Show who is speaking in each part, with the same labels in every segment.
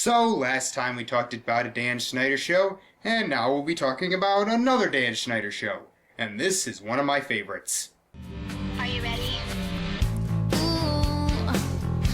Speaker 1: So, last time we talked about a Dan Schneider show, and now we'll be talking about another Dan Schneider show. And this is one of my favorites.
Speaker 2: Are you ready?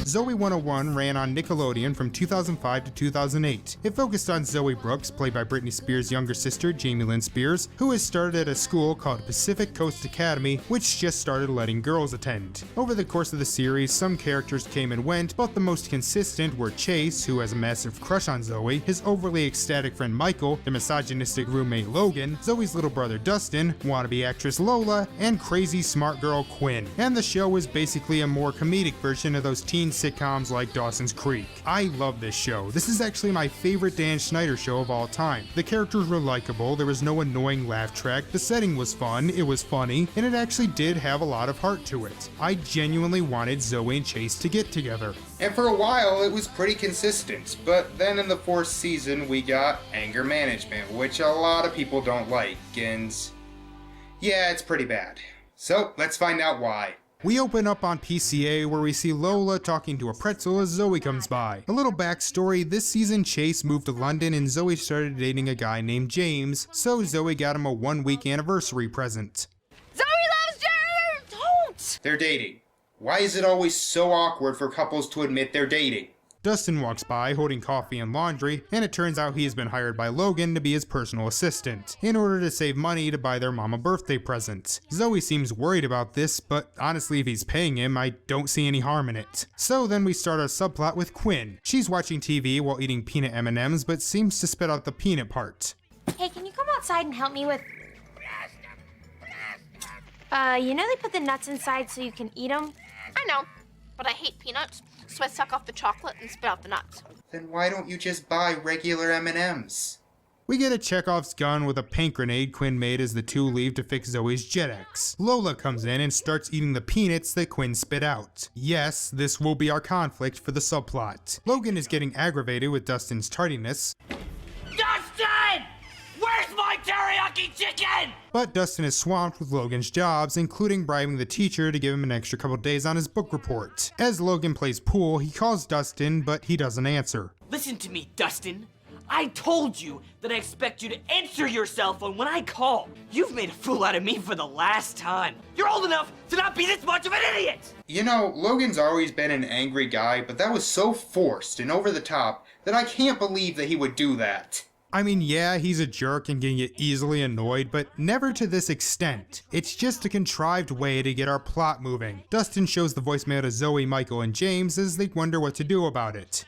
Speaker 1: Zoey 101 ran on Nickelodeon from 2005 to 2008. It focused on Zoey Brooks, played by Britney Spears' younger sister, Jamie Lynn Spears, who has started at a school called Pacific Coast Academy, which just started letting girls attend. Over the course of the series, some characters came and went, but the most consistent were Chase, who has a massive crush on Zoey, his overly ecstatic friend Michael, the misogynistic roommate Logan, Zoey's little brother Dustin, wannabe actress Lola, and crazy smart girl Quinn. And the show is basically a more comedic version of those teen sitcoms like Dawson's Creek. I love this show. This is actually my favorite Dan Schneider show of all time. The characters were likable, there was no annoying laugh track, the setting was fun, it was funny, and it actually did have a lot of heart to it. I genuinely wanted Zoey and Chase to get together. And for a while it was pretty consistent, but then in the fourth season we got anger management, which a lot of people don't like, and yeah, it's pretty bad. So let's find out why. We open up on PCA where we see Lola talking to a pretzel as Zoey comes by. A little backstory, this season Chase moved to London and Zoey started dating a guy named James, so Zoey got him a 1-week anniversary present.
Speaker 2: Zoey loves James! Don't!
Speaker 1: They're dating. Why is it always so awkward for couples to admit they're dating? Dustin walks by holding coffee and laundry, and it turns out he has been hired by Logan to be his personal assistant, in order to save money to buy their mom a birthday present. Zoey seems worried about this, but honestly if he's paying him, I don't see any harm in it. So then we start our subplot with Quinn. She's watching TV while eating peanut M&Ms, but seems to spit out the peanut part.
Speaker 2: Hey, can you come outside and help me with... you know they put the nuts inside so you can eat them?
Speaker 3: I know, but I hate peanuts, so I suck off the chocolate and spit out the nuts.
Speaker 1: Then why don't you just buy regular M&Ms? We get a Chekhov's gun with a paint grenade Quinn made as the two leave to fix Zoey's Jet-X. Lola comes in and starts eating the peanuts that Quinn spit out. Yes, this will be our conflict for the subplot. Logan is getting aggravated with Dustin's tardiness.
Speaker 4: Dustin! Where's my teriyaki chicken?
Speaker 1: But Dustin is swamped with Logan's jobs, including bribing the teacher to give him an extra couple days on his book report. As Logan plays pool, he calls Dustin, but he doesn't answer.
Speaker 4: Listen to me, Dustin. I told you that I expect you to answer your cell phone when I call. You've made a fool out of me for the last time. You're old enough to not be this much of an idiot!
Speaker 1: You know, Logan's always been an angry guy, but that was so forced and over the top that I can't believe that he would do that. I mean, yeah, he's a jerk and can get easily annoyed, but never to this extent. It's just a contrived way to get our plot moving. Dustin shows the voicemail to Zoey, Michael, and James as they wonder what to do about it.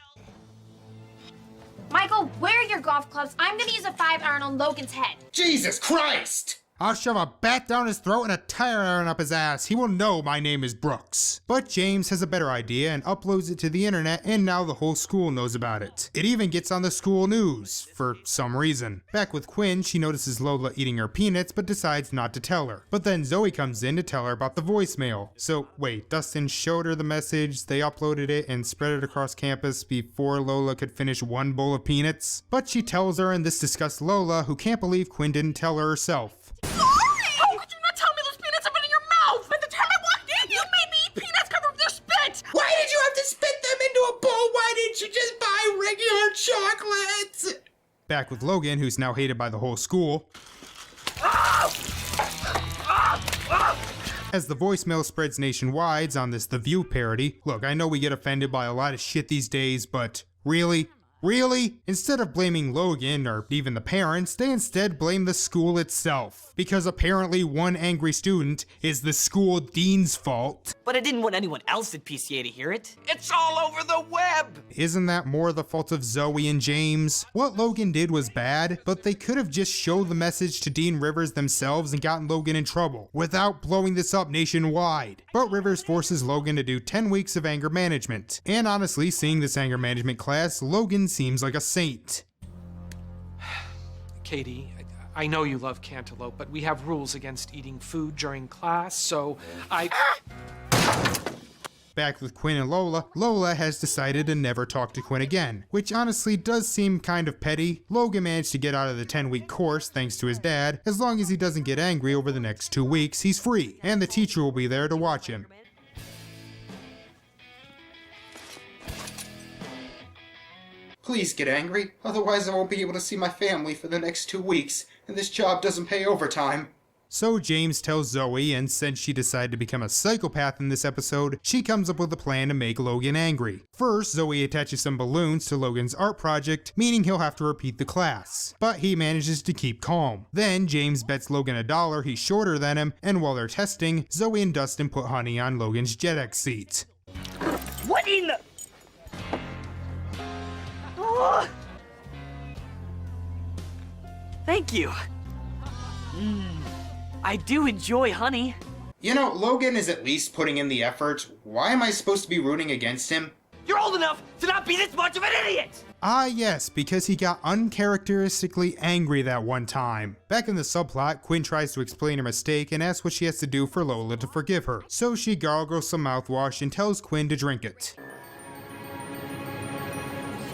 Speaker 2: Michael, where are your golf clubs? I'm gonna use a 5-iron on Logan's head.
Speaker 1: Jesus Christ! I'll shove a bat down his throat and a tire iron up his ass. He will know my name is Brooks. But James has a better idea and uploads it to the internet, and now the whole school knows about it. It even gets on the school news, for some reason. Back with Quinn, she notices Lola eating her peanuts but decides not to tell her. But then Zoey comes in to tell her about the voicemail. So wait, Dustin showed her the message, they uploaded it and spread it across campus before Lola could finish one bowl of peanuts? But she tells her, and this disgusts Lola, who can't believe Quinn didn't tell her herself.
Speaker 4: How could you not tell me those peanuts have been in your mouth? By the time I walked in, you made me eat peanuts covered with your spit!
Speaker 1: Why did you have to spit them into a bowl? Why didn't you just buy regular chocolates? Back with Logan, who's now hated by the whole school. As the voicemail spreads nationwide on this The View parody, look, I know we get offended by a lot of shit these days, but really? Really? Instead of blaming Logan or even the parents, they instead blame the school itself. Because apparently one angry student is the school dean's fault.
Speaker 4: But I didn't want anyone else at PCA to hear it.
Speaker 5: It's all over the web!
Speaker 1: Isn't that more the fault of Zoey and James? What Logan did was bad, but they could have just showed the message to Dean Rivers themselves and gotten Logan in trouble, without blowing this up nationwide. But Rivers forces Logan to do 10 weeks of anger management. And honestly, seeing this anger management class, Logan seems like a saint.
Speaker 5: Katie, I know you love cantaloupe, but we have rules against eating food during class, so
Speaker 1: Back with Quinn and Lola, Lola has decided to never talk to Quinn again, which honestly does seem kind of petty. Logan managed to get out of the 10-week course thanks to his dad. As long as he doesn't get angry over the next 2 weeks, he's free, and the teacher will be there to watch him. Please get angry, otherwise I won't be able to see my family for the next 2 weeks, and this job doesn't pay overtime. So James tells Zoey, and since she decided to become a psychopath in this episode, she comes up with a plan to make Logan angry. First, Zoey attaches some balloons to Logan's art project, meaning he'll have to repeat the class. But he manages to keep calm. Then, James bets Logan $1 he's shorter than him, and while they're testing, Zoey and Dustin put honey on Logan's JetX seat.
Speaker 4: What in the... Oh. Thank you. I do enjoy honey.
Speaker 1: You know, Logan is at least putting in the effort. Why am I supposed to be rooting against him?
Speaker 4: You're old enough to not be this much of an idiot!
Speaker 1: Ah yes, because he got uncharacteristically angry that one time. Back in the subplot, Quinn tries to explain her mistake and asks what she has to do for Lola to forgive her. So she gargles some mouthwash and tells Quinn to drink it.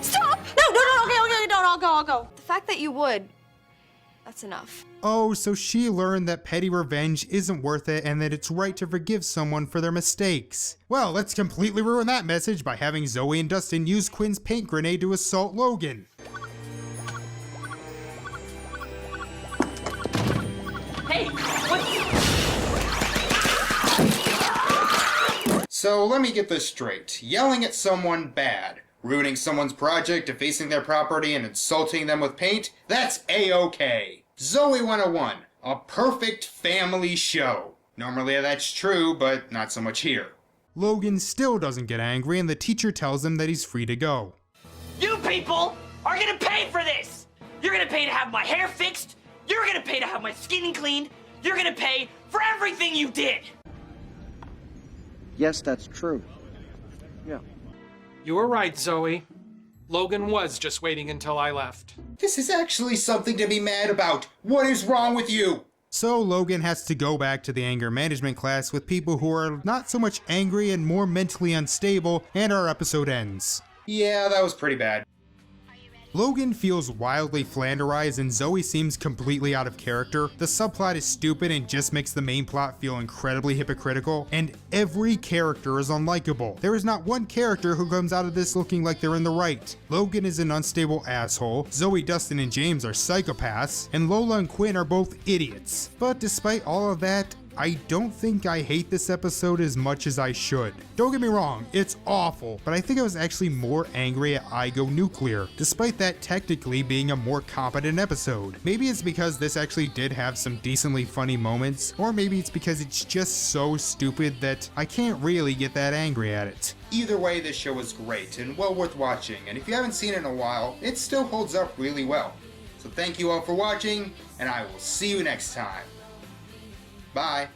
Speaker 3: Stop! No, okay, no, I'll go.
Speaker 2: The fact that you would, that's enough.
Speaker 1: Oh, so she learned that petty revenge isn't worth it and that it's right to forgive someone for their mistakes. Well, let's completely ruin that message by having Zoey and Dustin use Quinn's paint grenade to assault Logan.
Speaker 4: Hey, what?
Speaker 1: So let me get this straight. Yelling at someone bad, ruining someone's project, defacing their property, and insulting them with paint, that's A-OK. Zoey 101, a perfect family show. Normally that's true, but not so much here. Logan still doesn't get angry and the teacher tells him that he's free to go.
Speaker 4: You people are gonna pay for this! You're gonna pay to have my hair fixed, you're gonna pay to have my skin cleaned, you're gonna pay for everything you did!
Speaker 6: Yes, that's true. Yeah.
Speaker 5: You were right, Zoey. Logan was just waiting until I left.
Speaker 1: This is actually something to be mad about. What is wrong with you? So Logan has to go back to the anger management class with people who are not so much angry and more mentally unstable, and our episode ends. Yeah, that was pretty bad. Logan feels wildly Flanderized and Zoey seems completely out of character. The subplot is stupid and just makes the main plot feel incredibly hypocritical, and every character is unlikable. There is not one character who comes out of this looking like they're in the right. Logan is an unstable asshole, Zoey, Dustin, and James are psychopaths, and Lola and Quinn are both idiots. But despite all of that, I don't think I hate this episode as much as I should. Don't get me wrong, it's awful, but I think I was actually more angry at I Go Nuclear, despite that technically being a more competent episode. Maybe it's because this actually did have some decently funny moments, or maybe it's because it's just so stupid that I can't really get that angry at it. Either way, this show is great and well worth watching, and if you haven't seen it in a while, it still holds up really well. So thank you all for watching, and I will see you next time. Bye.